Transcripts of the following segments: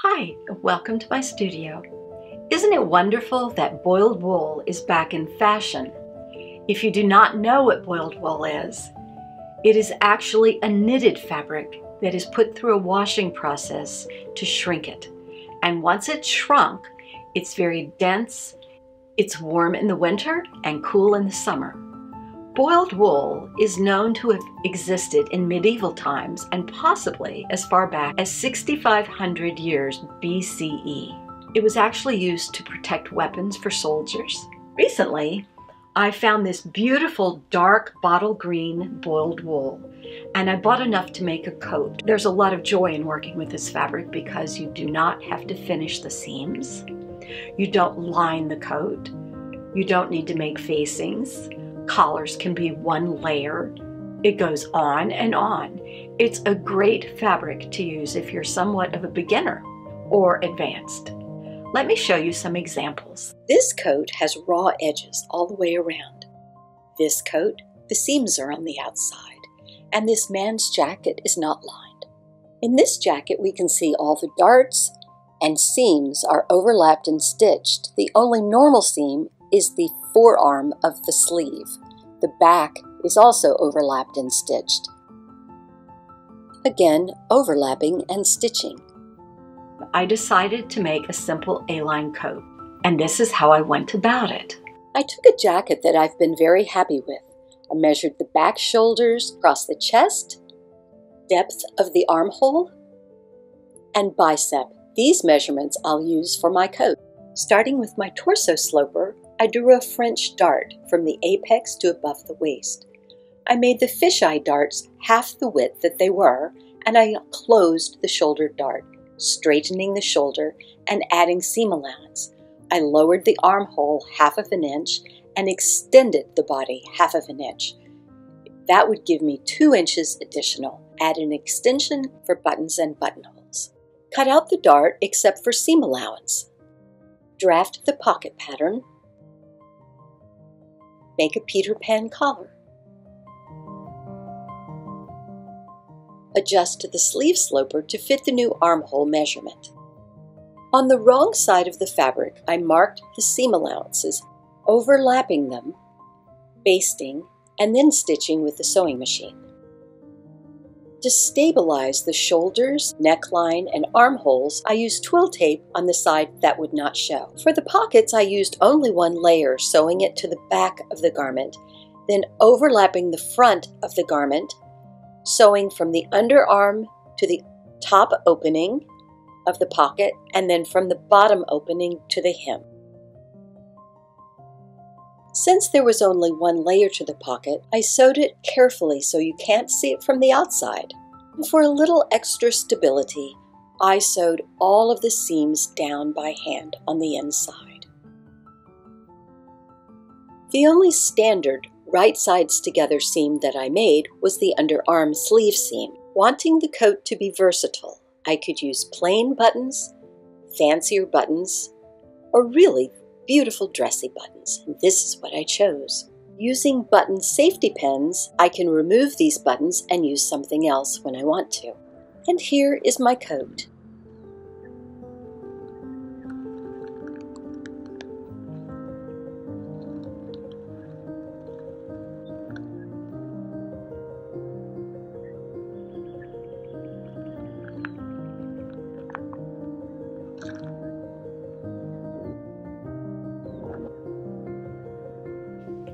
Hi, welcome to my studio. Isn't it wonderful that boiled wool is back in fashion? If you do not know what boiled wool is, it is actually a knitted fabric that is put through a washing process to shrink it. And once it's shrunk, it's very dense, it's warm in the winter and cool in the summer. Boiled wool is known to have existed in medieval times and possibly as far back as 6,500 years BCE. It was actually used to protect weapons for soldiers. Recently, I found this beautiful dark bottle green boiled wool, and I bought enough to make a coat. There's a lot of joy in working with this fabric because you do not have to finish the seams. You don't line the coat. You don't need to make facings. Collars can be one layer. It goes on and on. It's a great fabric to use if you're somewhat of a beginner or advanced. Let me show you some examples. This coat has raw edges all the way around. This coat, the seams are on the outside, and this man's jacket is not lined. In this jacket, we can see all the darts and seams are overlapped and stitched. The only normal seam is the forearm of the sleeve. The back is also overlapped and stitched. Again, overlapping and stitching. I decided to make a simple A-line coat, and this is how I went about it. I took a jacket that I've been very happy with. I measured the back shoulders across the chest, depth of the armhole, and bicep. These measurements I'll use for my coat. Starting with my torso sloper, I drew a French dart from the apex to above the waist. I made the fisheye darts half the width that they were, and I closed the shoulder dart, straightening the shoulder and adding seam allowance. I lowered the armhole 1/2 inch and extended the body 1/2 inch. That would give me 2 inches additional. Add an extension for buttons and buttonholes. Cut out the dart except for seam allowance. Draft the pocket pattern. Make a Peter Pan collar. Adjust to the sleeve sloper to fit the new armhole measurement. On the wrong side of the fabric, I marked the seam allowances, overlapping them, basting, and then stitching with the sewing machine. To stabilize the shoulders, neckline, and armholes, I used twill tape on the side that would not show. For the pockets, I used only one layer, sewing it to the back of the garment, then overlapping the front of the garment, sewing from the underarm to the top opening of the pocket, and then from the bottom opening to the hem. Since there was only one layer to the pocket, I sewed it carefully so you can't see it from the outside. And for a little extra stability, I sewed all of the seams down by hand on the inside. The only standard right sides together seam that I made was the underarm sleeve seam. Wanting the coat to be versatile, I could use plain buttons, fancier buttons, or really beautiful dressy buttons. And this is what I chose. Using button safety pins, I can remove these buttons and use something else when I want to. And here is my coat.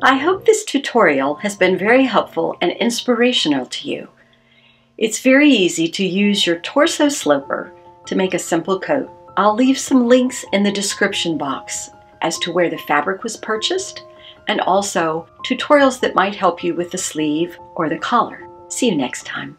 I hope this tutorial has been very helpful and inspirational to you. It's very easy to use your torso sloper to make a simple coat. I'll leave some links in the description box as to where the fabric was purchased and also tutorials that might help you with the sleeve or the collar. See you next time.